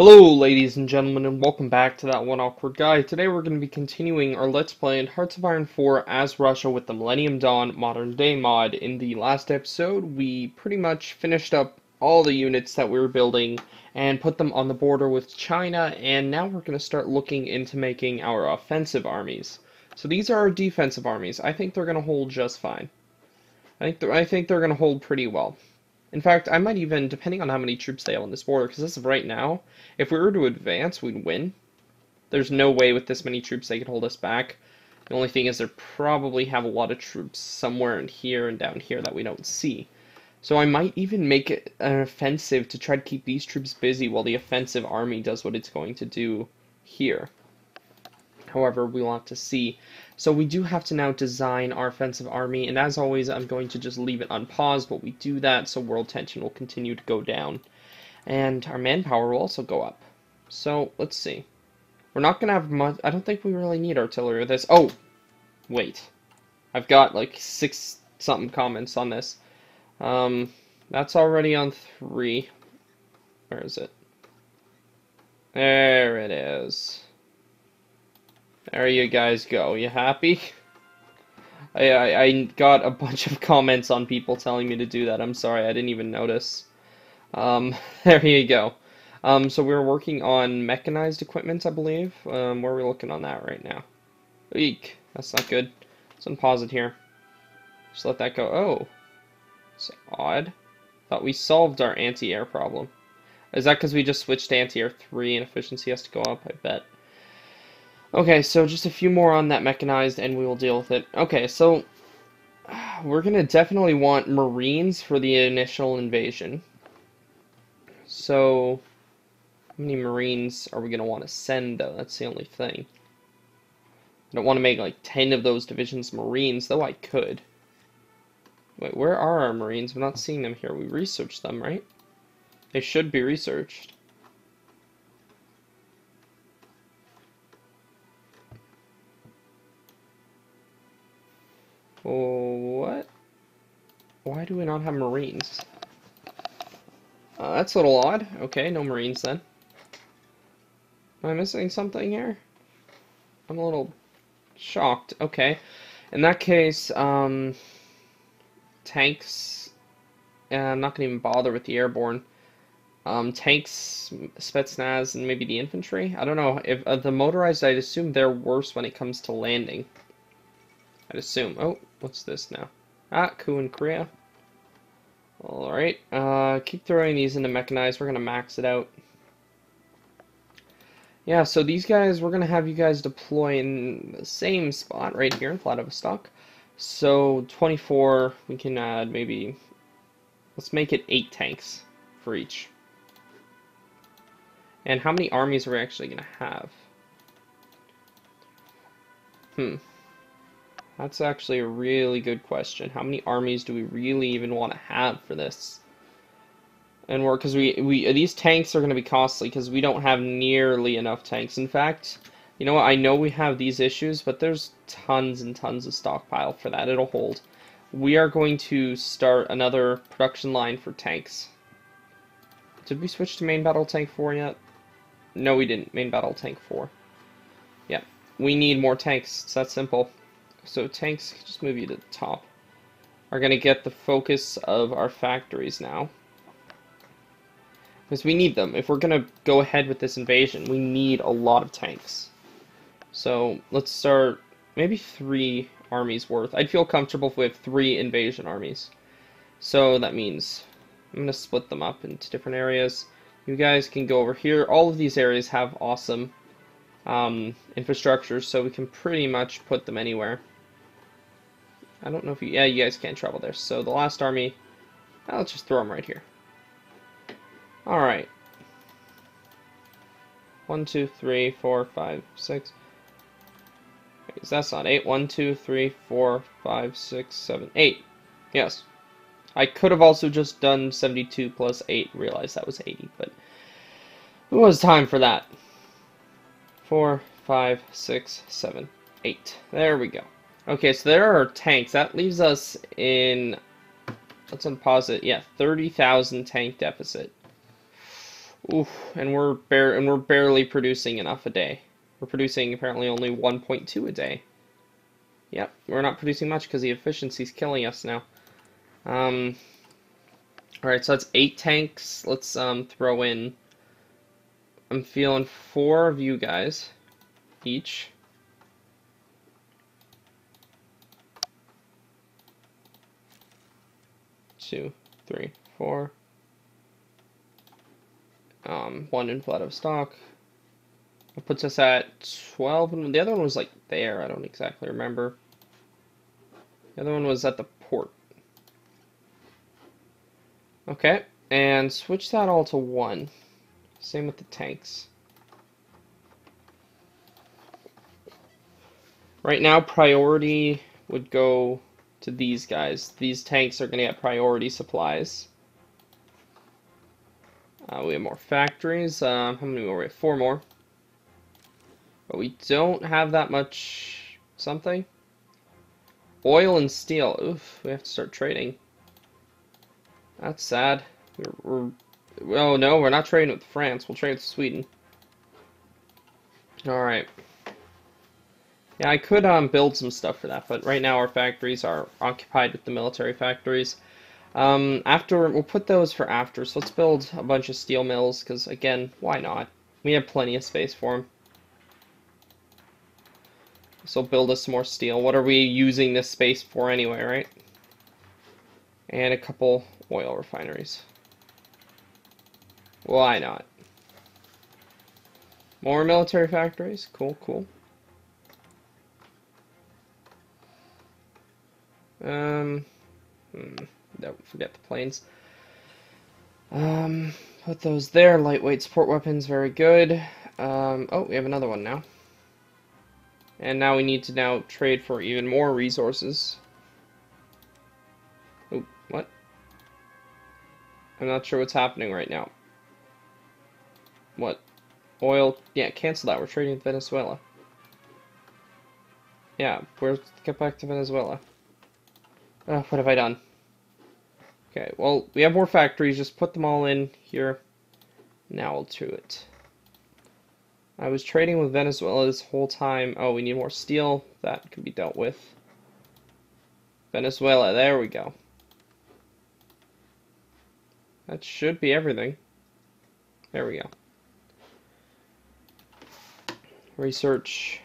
Hello ladies and gentlemen, and welcome back to That One Awkward Guy. Today we're going to be continuing our Let's Play in Hearts of Iron 4 as Russia with the Millennium Dawn Modern Day mod. In the last episode, we pretty much finished up all the units that we were building and put them on the border with China, and now we're going to start looking into making our offensive armies. So these are our defensive armies. I think they're going to hold just fine. I think they're going to hold pretty well. In fact, I might even, depending on how many troops they have on this border, because as of right now, if we were to advance, we'd win. There's no way with this many troops they could hold us back. The only thing is they probably have a lot of troops somewhere in here and down here that we don't see. So I might even make it an offensive to try to keep these troops busy while the offensive army does what it's going to do here. However, we'll have to see. So we do have to now design our offensive army, and as always, I'm going to just leave it unpaused while we do that, so world tension will continue to go down. And our manpower will also go up. So, let's see. We're not going to have much. I don't think we really need artillery with this. Oh! Wait. I've got like 6-something comments on this. That's already on 3. Where is it? There it is. There you guys go. You happy? I got a bunch of comments on people telling me to do that. I'm sorry, I didn't even notice. There you go. So we're working on mechanized equipment, I believe. Where are we looking on that right now? Eek. That's not good. Let's unpause it here. Just let that go. Oh. It's odd. Thought we solved our anti-air problem. Is that because we just switched to anti-air 3 and efficiency has to go up? I bet. Okay, so just a few more on that mechanized and we will deal with it. Okay, so we're going to definitely want Marines for the initial invasion. So, how many Marines are we going to want to send, though? That's the only thing. I don't want to make like 10 of those divisions Marines, though I could. Wait, where are our Marines? I'm not seeing them here. We researched them, right? They should be researched. What? Why do we not have Marines? That's a little odd. Okay, no Marines then. Am I missing something here? I'm a little shocked. Okay. In that case, tanks. I'm not going to even bother with the airborne. Tanks, Spetsnaz, and maybe the infantry. I don't know. If the motorized, I'd assume they're worse when it comes to landing. I'd assume. Oh, what's this now? Ah, coup in Korea. Alright, keep throwing these into mechanized. We're going to max it out. Yeah, so these guys, we're going to have you guys deploy in the same spot right here in Vladivostok. So, 24, we can add maybe, let's make it 8 tanks for each. And how many armies are we actually going to have? That's actually a really good question. How many armies do we really even want to have for this? And because these tanks are going to be costly because we don't have nearly enough tanks. In fact, you know what? I know we have these issues, but there's tons and tons of stockpile for that. It'll hold. We are going to start another production line for tanks. Did we switch to main battle tank 4 yet? No, we didn't. Main battle tank 4. Yeah, we need more tanks. It's that simple. So tanks, just move you to the top, are going to get the focus of our factories now. Because we need them. If we're going to go ahead with this invasion, we need a lot of tanks. So let's start maybe 3 armies worth. I'd feel comfortable if we have 3 invasion armies. So that means I'm going to split them up into different areas. You guys can go over here. All of these areas have awesome infrastructure, so we can pretty much put them anywhere. I don't know if you guys can't travel there. So the last army, let's just throw them right here. Alright. 1, 2, 3, 4, 5, 6. Wait, that's not 8. 1, 2, 3, 4, 5, 6, 7, 8. Yes. I could have also just done 72 plus 8, realized that was 80, but it was time for that. 4, 5, 6, 7, 8. There we go. Okay, so there are tanks. That leaves us in, let's unpause it, yeah, 30,000 tank deficit. Oof, and we're barely producing enough a day. We're producing apparently only 1.2 a day. Yep, we're not producing much because the efficiency's killing us now. Um, Alright, so that's 8 tanks. Let's throw in. I'm feeling 4 of you guys each. Two, three, four. One inflow out of stock. That puts us at 12, and the other one was like there. I don't exactly remember. The other one was at the port. Okay, and switch that all to 1. Same with the tanks. Right now, priority would go to these guys. These tanks are going to get priority supplies. We have more factories. How many more? We have 4 more. But we don't have that much something. Oil and steel. Oof, we have to start trading. That's sad. Oh no, we're not trading with France. We'll trade with Sweden. Alright. Yeah, I could build some stuff for that, but right now our factories are occupied with the military factories. After, we'll put those for after, so let's build a bunch of steel mills, because again, why not? We have plenty of space for them. So build us some more steel. What are we using this space for anyway, right? And a couple oil refineries. Why not? More military factories. Cool, cool. Don't forget the planes. Put those there. Lightweight support weapons, very good. Oh, we have another one now. And now we need to now trade for even more resources. Oh, what? I'm not sure what's happening right now. What? Oil? Yeah, cancel that. We're trading with Venezuela. Yeah, get back to Venezuela. What have I done? Okay, well, we have more factories. Just put them all in here. Now we'll do it. I was trading with Venezuela this whole time. Oh, we need more steel. That can be dealt with. Venezuela, there we go. That should be everything. There we go. Research.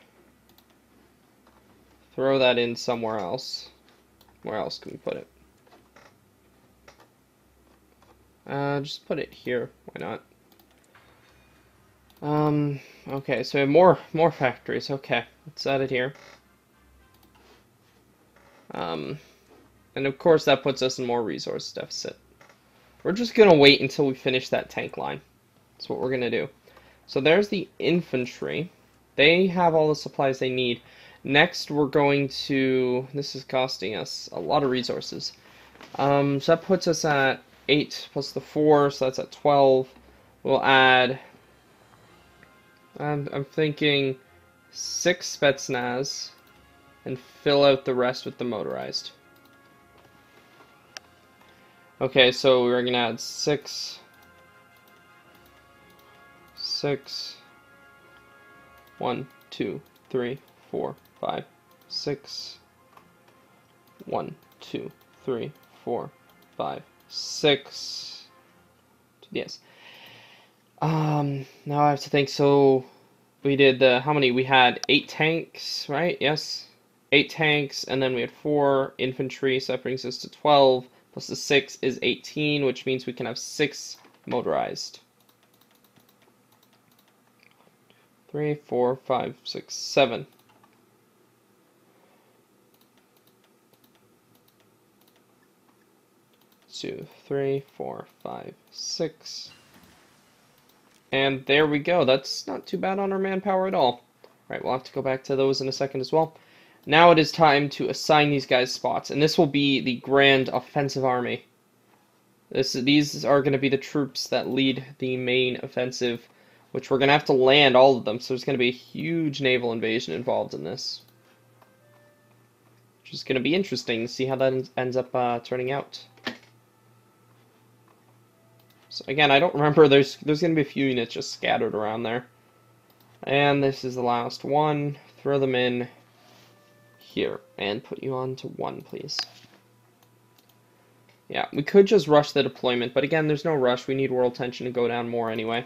Throw that in somewhere else. Where else can we put it? Just put it here. Why not? Okay, so we have more factories. Okay, let's add it here. And of course that puts us in more resource deficit. We're just gonna wait until we finish that tank line. That's what we're gonna do. So there's the infantry. They have all the supplies they need. Next, we're going to... This is costing us a lot of resources. So that puts us at 8 plus the 4, so that's at 12. We'll add... I'm thinking 6 Spetsnaz and fill out the rest with the motorized. Okay, so we're going to add 6... 1, 2, 3, 4, 5, 6. 1, 2, 3, 4, 5, 6. Yes. Now I have to think. So we did how many? We had 8 tanks, right? Yes. 8 tanks, and then we had 4 infantry, so that brings us to 12. Plus the 6 is 18, which means we can have 6 motorized. 3, 4, 5, 6, 7. Two, 3, 4, 5, 6. And there we go. That's not too bad on our manpower at all. Right, we'll have to go back to those in a second as well. Now it is time to assign these guys spots, and this will be the Grand Offensive Army. These are going to be the troops that lead the main offensive, which we're going to have to land all of them, so there's going to be a huge naval invasion involved in this. Which is going to be interesting to see how that ends up turning out. So again, I don't remember. There's going to be a few units just scattered around there. And this is the last one. Throw them in here and put you on to 1, please. Yeah, we could just rush the deployment, but again, there's no rush. We need world tension to go down more anyway.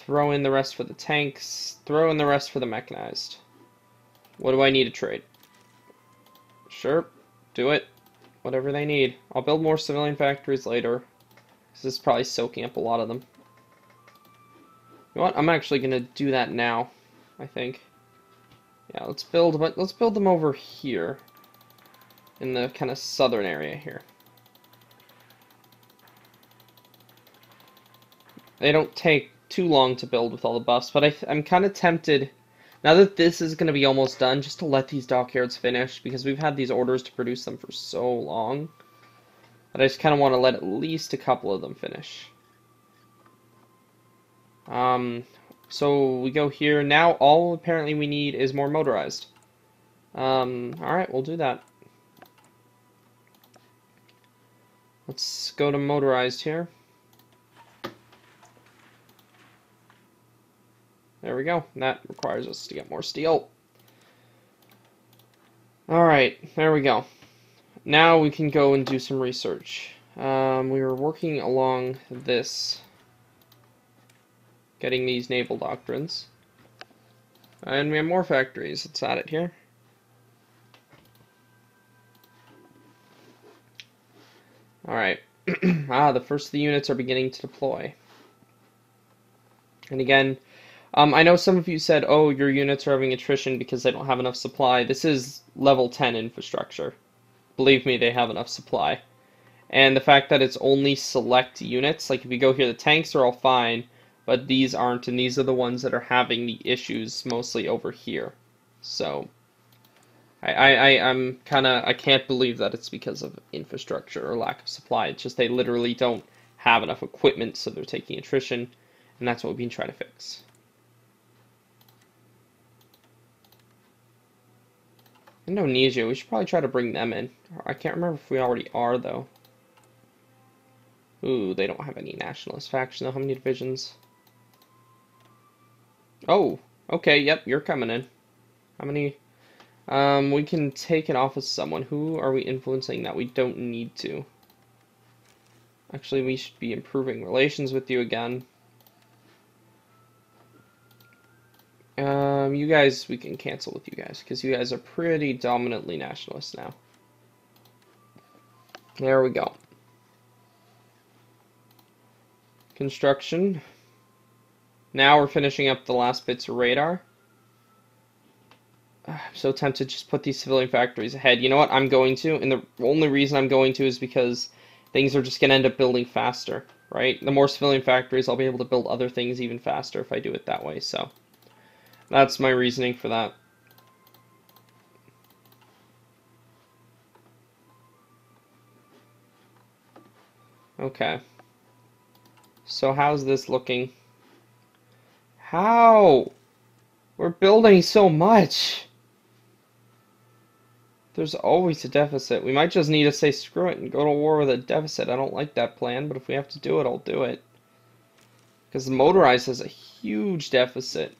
Throw in the rest for the tanks. Throw in the rest for the mechanized. What do I need to trade? Sure, do it. Whatever they need. I'll build more civilian factories later. This is probably soaking up a lot of them. You know what? I'm actually gonna do that now, I think. Yeah, let's build them over here. In the kind of southern area here. They don't take too long to build with all the buffs, but I'm kind of tempted, now that this is going to be almost done, just to let these dockyards finish, because we've had these orders to produce them for so long, that I just kind of want to let at least a couple of them finish. So we go here. Now all apparently we need is more motorized. Alright, we'll do that. Let's go to motorized here. There we go. That requires us to get more steel. Alright, there we go. Now we can go and do some research. We were working along this, getting these naval doctrines. And we have more factories. Let's add it here. Alright. The first of the units are beginning to deploy. And again, I know some of you said, oh, your units are having attrition because they don't have enough supply. This is level 10 infrastructure. Believe me, they have enough supply. And the fact that it's only select units, like if you go here, the tanks are all fine, but these aren't, and these are the ones that are having the issues mostly over here. So I can't believe that it's because of infrastructure or lack of supply. It's just they literally don't have enough equipment, so they're taking attrition, and that's what we've been trying to fix. Indonesia, we should probably try to bring them in. I can't remember if we already are, though. Ooh, they don't have any nationalist faction, though. How many divisions? Oh, okay, yep, you're coming in. How many? We can take it off of someone. Who are we influencing that we don't need to? Actually, we should be improving relations with you again. You guys, we can cancel with you guys, because you guys are pretty dominantly nationalist now. There we go. Construction. Now we're finishing up the last bits of radar. I'm so tempted to just put these civilian factories ahead. You know what? I'm going to, and the only reason I'm going to is because things are just going to end up building faster, right? The more civilian factories, I'll be able to build other things even faster if I do it that way, so that's my reasoning for that. Okay. So how's this looking? How? We're building so much. There's always a deficit. We might just need to say screw it and go to war with a deficit. I don't like that plan, but if we have to do it, I'll do it. Because the motorized has a huge deficit.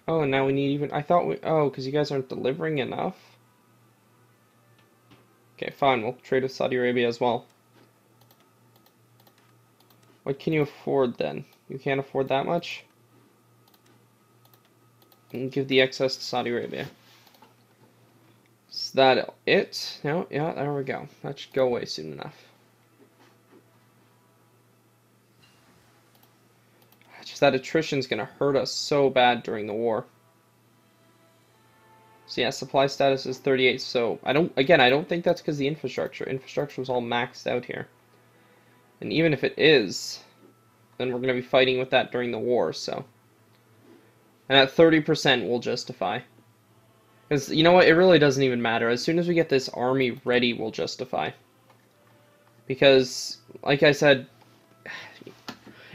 Oh, and now we need even... I thought we... Oh, because you guys aren't delivering enough? Okay, fine. We'll trade with Saudi Arabia as well. What can you afford, then? You can't afford that much? And give the excess to Saudi Arabia. Is that it? No? Yeah, there we go. That should go away soon enough. Just that attrition's gonna hurt us so bad during the war. So yeah, supply status is 38, so I don't think that's because the infrastructure. Infrastructure was all maxed out here. And even if it is, then we're gonna be fighting with that during the war, so. And at 30% we'll justify. Because, you know what, it really doesn't even matter. As soon as we get this army ready, we'll justify. Because, like I said,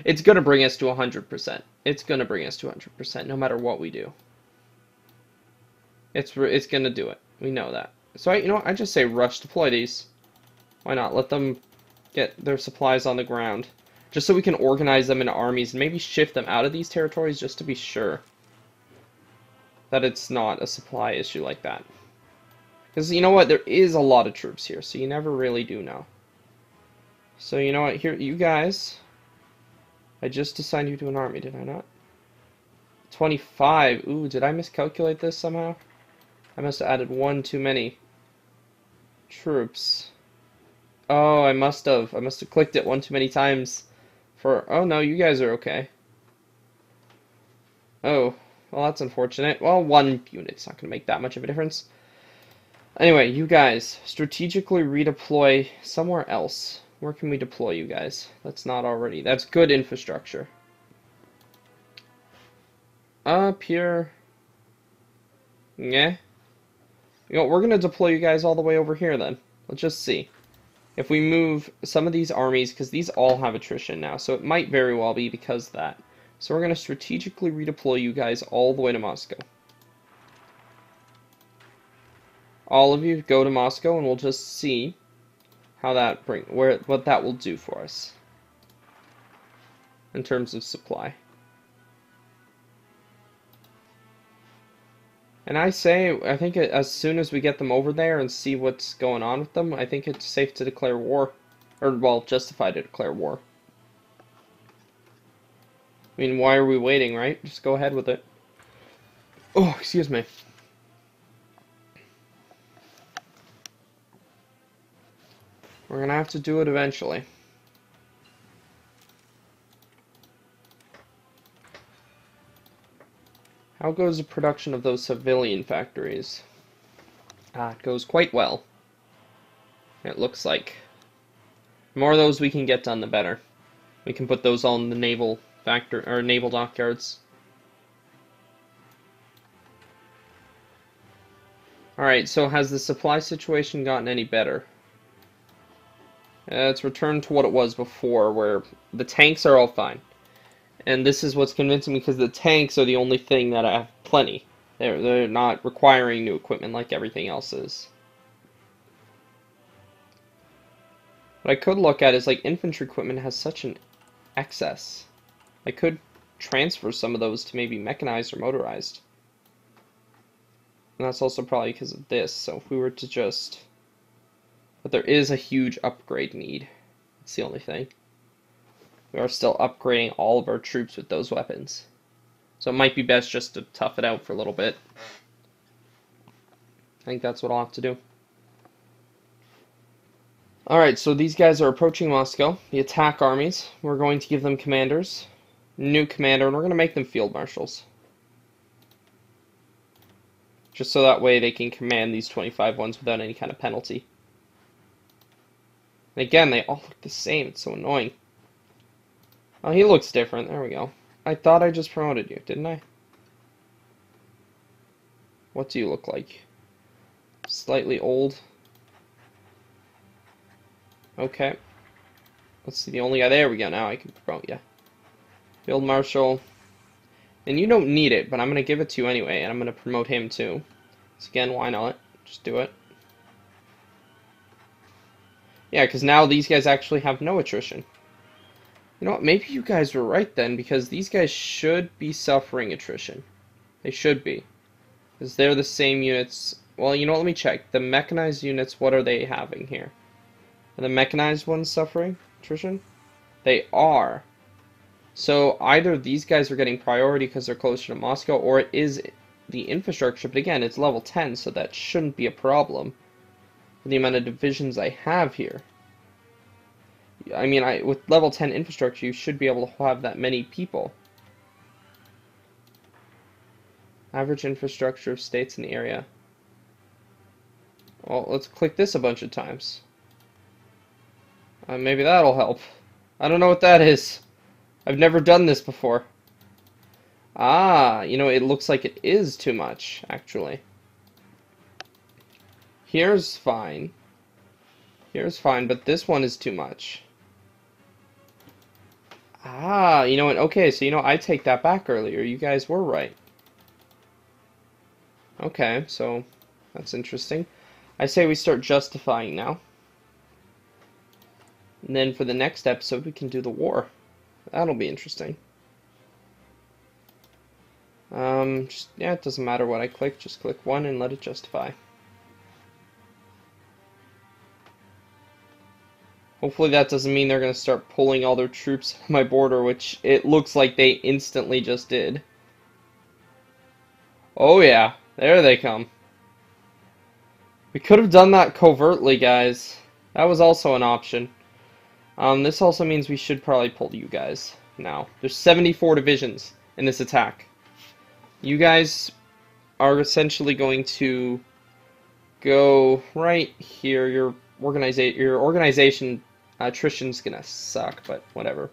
it's going to bring us to 100%. It's going to bring us to 100%, no matter what we do. It's going to do it. We know that. So, you know what, I just say rush deploy these. Why not? Let them get their supplies on the ground. Just so we can organize them into armies and maybe shift them out of these territories just to be sure that it's not a supply issue like that. Because you know what? There is a lot of troops here, so you never really do know. So you know what? Here, you guys. I just assigned you to an army, did I not? 25. Ooh, did I miscalculate this somehow? I must have added one too many troops. Oh, I must have. I must have clicked it one too many times. Oh no, you guys are okay. Oh, well that's unfortunate. Well, one unit's not going to make that much of a difference. Anyway, you guys, strategically redeploy somewhere else. Where can we deploy you guys? That's not already. That's good infrastructure. Up here. Yeah. You know, we're going to deploy you guys all the way over here then. Let's just see. If we move some of these armies, because these all have attrition now, so it might very well be because of that. So we're going to strategically redeploy you guys all the way to Moscow. All of you go to Moscow, and we'll just see how that what that will do for us in terms of supply. And I think as soon as we get them over there and see what's going on with them, I think it's safe to declare war. Or, well, justified to declare war. I mean, why are we waiting, right? Just go ahead with it. Oh, excuse me. We're gonna have to do it eventually. How goes the production of those civilian factories? It goes quite well. It looks like. The more of those we can get done, the better. We can put those all in the naval naval dockyards. Alright, so has the supply situation gotten any better? It's returned to what it was before, where the tanks are all fine. And this is what's convincing me, because the tanks are the only thing that I have plenty. They're not requiring new equipment like everything else is. What I could look at is, like, infantry equipment has such an excess. I could transfer some of those to maybe mechanized or motorized. And that's also probably because of this, so if we were to just... But there is a huge upgrade need. That's the only thing. We are still upgrading all of our troops with those weapons. So it might be best just to tough it out for a little bit. I think that's what I'll have to do. Alright, so these guys are approaching Moscow. The attack armies. We're going to give them commanders. New commander, and we're going to make them field marshals. Just so that way they can command these 25 ones without any kind of penalty. And again, they all look the same. It's so annoying. Oh, he looks different. There we go. I thought I just promoted you, didn't I? What do you look like? Slightly old. Okay. Let's see, the only guy... There we go, now I can promote you. Field Marshal. And you don't need it, but I'm going to give it to you anyway, and I'm going to promote him too. So again, why not? Just do it. Yeah, because now these guys actually have no attrition. You know what, maybe you guys were right then, because these guys should be suffering attrition. They should be. Because they're the same units. Well, you know what, let me check. The mechanized units, what are they having here? Are the mechanized ones suffering attrition? They are. So either these guys are getting priority because they're closer to Moscow, or it is the infrastructure, but again, it's level 10, so that shouldn't be a problem for the amount of divisions I have here. I mean, with level 10 infrastructure, you should be able to have that many people. Average infrastructure of states in the area. Well, let's click this a bunch of times. Maybe that'll help. I don't know what that is. I've never done this before. Ah, you know, it looks like it is too much, actually. Here's fine. Here's fine, but this one is too much. Ah, you know what? Okay, so you know, I take that back earlier. You guys were right. Okay, so that's interesting. I say we start justifying now. And then for the next episode, we can do the war. That'll be interesting. Yeah, it doesn't matter what I click, just click 1 and let it justify. Hopefully that doesn't mean they're going to start pulling all their troops on my border, which it looks like they instantly just did. Oh yeah, there they come. We could have done that covertly, guys. That was also an option. This also means we should probably pull you guys now. There's 74 divisions in this attack. You guys are essentially going to go right here. Your organization attrition's gonna suck, but whatever.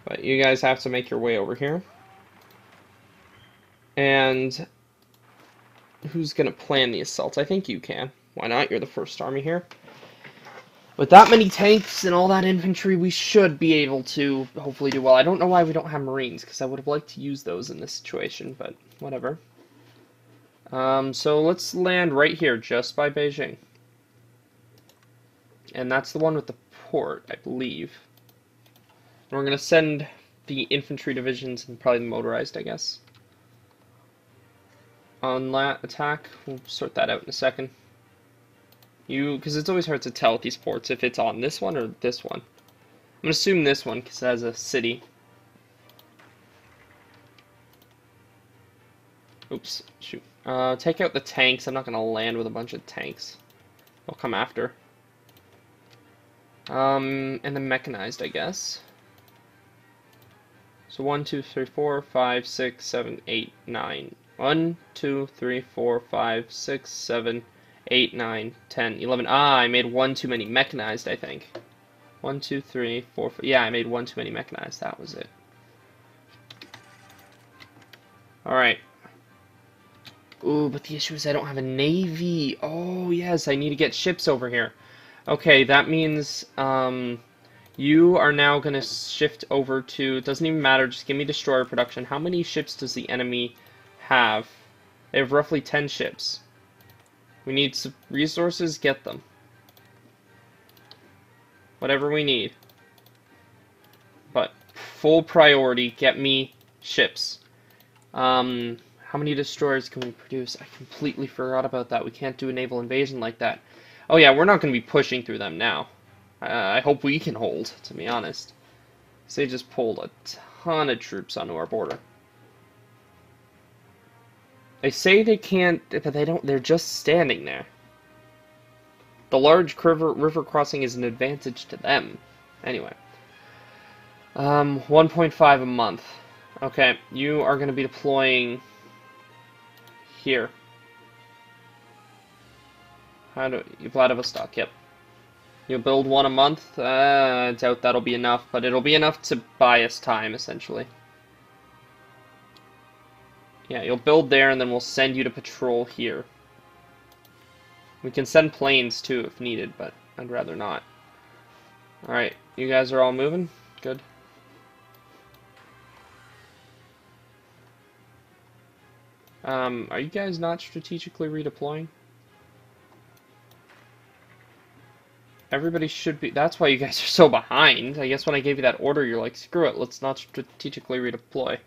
But you guys have to make your way over here. And who's gonna plan the assault? I think you can. Why not? You're the first army here. With that many tanks and all that infantry, we should be able to hopefully do well. I don't know why we don't have Marines, because I would have liked to use those in this situation, but whatever. So let's land right here, just by Beijing. And that's the one with the port, I believe. And we're going to send the infantry divisions and probably the motorized, I guess. On that attack, we'll sort that out in a second. Because it's always hard to tell with these ports if it's on this one or this one. I'm going to assume this one because it has a city. Oops, shoot. Take out the tanks. I'm not going to land with a bunch of tanks. They'll come after. And the mechanized, I guess. So 1, 2, 3, 4, 5, 6, 7, 8, 9. 1, 2, 3, 4, 5, 6, 7, 8, 9, 10, 11. Ah, I made one too many mechanized, I think. 1, 2, 3, 4, 5. Yeah, I made one too many mechanized. That was it. Alright. Ooh, but the issue is I don't have a navy. Oh, yes, I need to get ships over here. Okay, that means you are now going to shift over to... It doesn't even matter, just give me destroyer production. How many ships does the enemy have? They have roughly 10 ships. We need some resources, get them. Whatever we need. But full priority, get me ships. How many destroyers can we produce? I completely forgot about that. We can't do a naval invasion like that. Oh yeah, we're not going to be pushing through them now. I hope we can hold, to be honest. So they just pulled a ton of troops onto our border. They say they can't, but they don't. They're just standing there. The large river crossing is an advantage to them. Anyway. 1.5 a month. Okay, you are going to be deploying here. Vladivostok, yep. You'll build one a month. I doubt that'll be enough, but it'll be enough to buy us time, essentially. Yeah, you'll build there, and then we'll send you to patrol here. We can send planes, too, if needed, but I'd rather not. Alright, you guys are all moving? Good. Are you guys not strategically redeploying? Everybody should be. That's why you guys are so behind. I guess when I gave you that order, you're like, screw it, let's not strategically redeploy.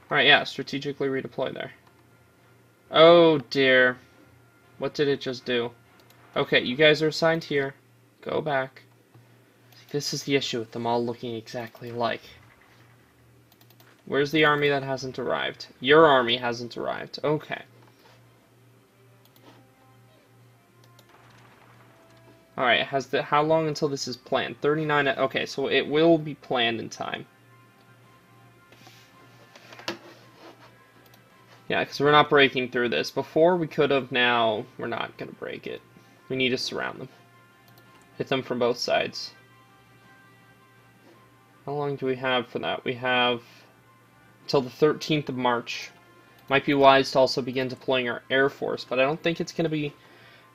Alright, yeah, strategically redeploy there. Oh dear. What did it just do? Okay, you guys are assigned here. Go back. This is the issue with them all looking exactly alike. Where's the army that hasn't arrived? Your army hasn't arrived. Okay. Alright, how long until this is planned? 39, okay, so it will be planned in time. Yeah, because we're not breaking through this. Before we could have, now we're not going to break it. We need to surround them. Hit them from both sides. How long do we have for that? We have until the 13th of March. Might be wise to also begin deploying our Air Force, but I don't think it's going to be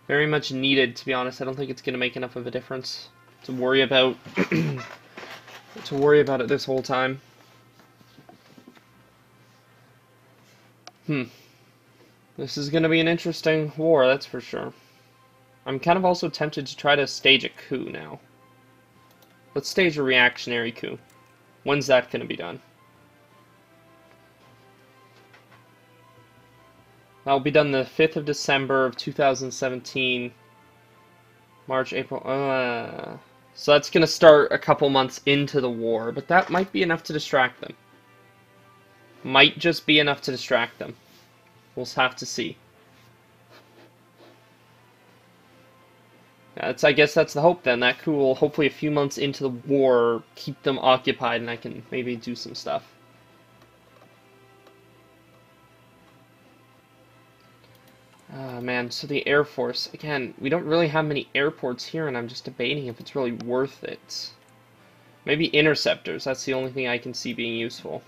very much needed, to be honest. I don't think it's going to make enough of a difference to worry about it this whole time. This is going to be an interesting war, that's for sure. I'm kind of also tempted to try to stage a coup now. Let's stage a reactionary coup. When's that going to be done? That'll be done the 5th of December of 2017. March, April. So that's going to start a couple months into the war, but that might be enough to distract them. Might just be enough to distract them. We'll have to see. I guess that's the hope then. That coup will hopefully a few months into the war keep them occupied and I can maybe do some stuff. Man, so the Air Force. Again, we don't really have many airports here and I'm just debating if it's really worth it. Maybe interceptors. That's the only thing I can see being useful.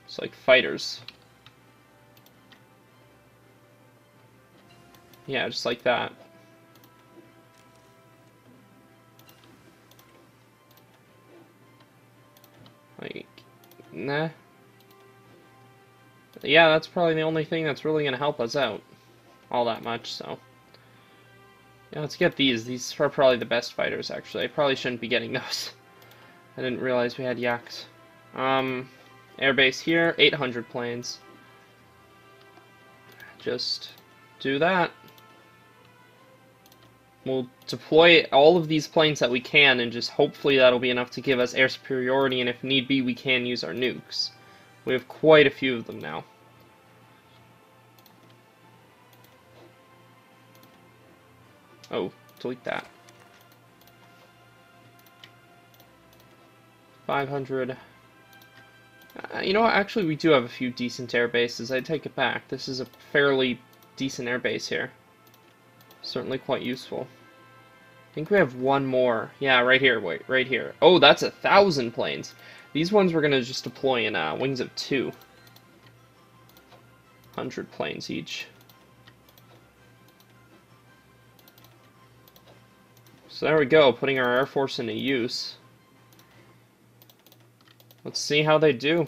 It's like fighters. Yeah, just like that. Like, nah. Yeah, that's probably the only thing that's really going to help us out all that much, so. Yeah, let's get these. These are probably the best fighters, actually. I probably shouldn't be getting those. I didn't realize we had yaks. Airbase here, 800 planes. Just do that. We'll deploy all of these planes that we can, and just hopefully that'll be enough to give us air superiority, and if need be, we can use our nukes. We have quite a few of them now. Oh, delete that. 500. You know what? Actually, we do have a few decent air bases. I take it back. This is a fairly decent air base here. Certainly quite useful. I think we have one more. Yeah, right here. Wait, right here. Oh, that's 1,000 planes. These ones we're gonna just deploy in wings of 2. 100 planes each. So there we go, putting our Air Force into use. Let's see how they do.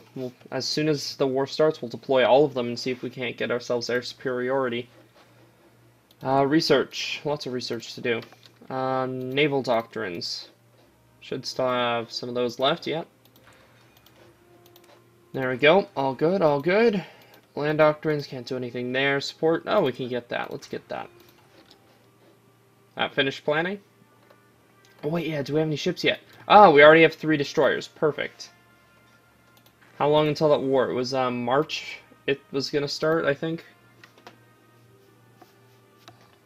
As soon as the war starts, we'll deploy all of them and see if we can't get ourselves air superiority. Research. Lots of research to do. Naval doctrines. Should still have some of those left, yep. There we go. All good, all good. Land doctrines, can't do anything there. Support, oh, we can get that. Let's get that. Finished planning? Oh, wait, yeah, do we have any ships yet? Ah, we already have 3 destroyers. Perfect. How long until that war? It was, March it was gonna start, I think.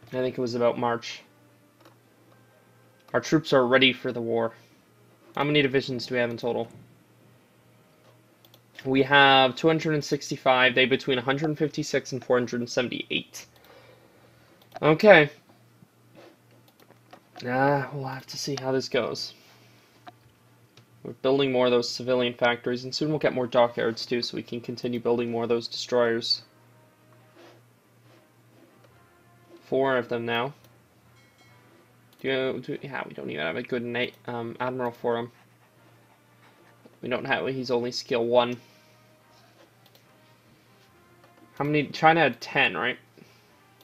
I think it was about March. Our troops are ready for the war. How many divisions do we have in total? We have 265. They between 156 and 478. Okay. We'll have to see how this goes. We're building more of those civilian factories, and soon we'll get more dockyards too, so we can continue building more of those destroyers. 4 of them now. Yeah, we don't even have a good admiral for him. We don't have. He's only skill 1. How many? China had 10, right?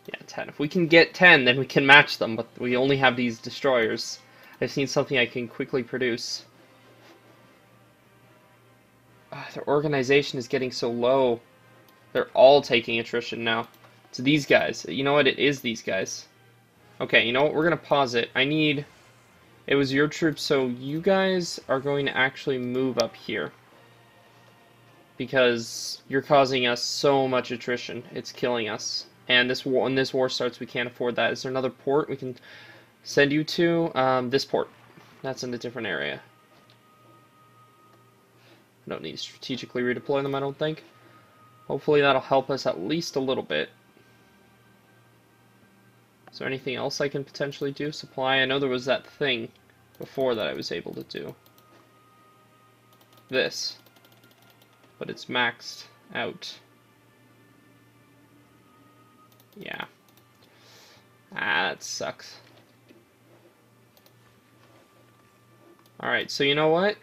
Yeah, 10. If we can get 10, then we can match them, but we only have these destroyers. I just need something I can quickly produce. Their organization is getting so low. They're all taking attrition now. It's these guys. You know what? It is these guys. Okay, you know what? We're going to pause it. It was your troops, so you guys are going to actually move up here. Because you're causing us so much attrition. It's killing us. And when this war starts, we can't afford that. Is there another port we can send you to? This port. That's in a different area. I don't need to strategically redeploy them, I don't think. Hopefully that'll help us at least a little bit. Is there anything else I can potentially do? Supply? I know there was that thing before that I was able to do. This. But it's maxed out. Yeah. That sucks. Alright, so you know what?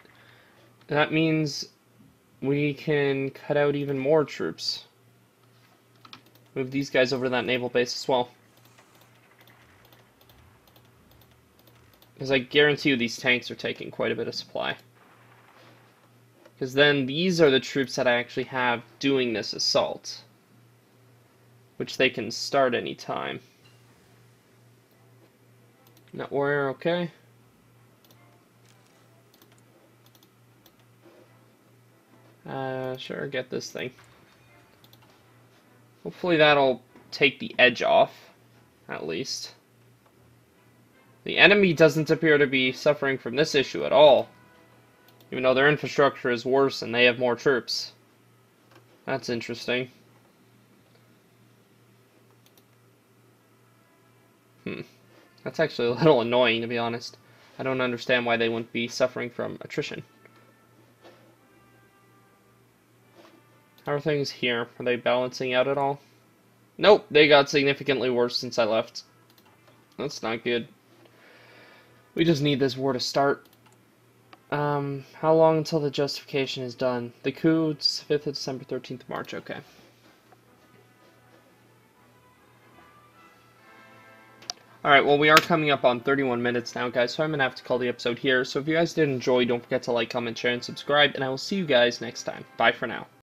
That means we can cut out even more troops. Move these guys over to that naval base as well. Because I guarantee you these tanks are taking quite a bit of supply. Because then these are the troops that I actually have doing this assault, which they can start any time. Nut warrior, okay. Sure, get this thing. Hopefully that'll take the edge off, at least. The enemy doesn't appear to be suffering from this issue at all, even though their infrastructure is worse and they have more troops. That's interesting. That's actually a little annoying, to be honest. I don't understand why they wouldn't be suffering from attrition. How are things here? Are they balancing out at all? Nope, they got significantly worse since I left. That's not good. We just need this war to start. How long until the justification is done? The coup, it's 5th of December, 13th of March, okay. Alright, well, we are coming up on 31 minutes now, guys, so I'm going to have to call the episode here. So if you guys did enjoy, don't forget to like, comment, share, and subscribe, and I will see you guys next time. Bye for now.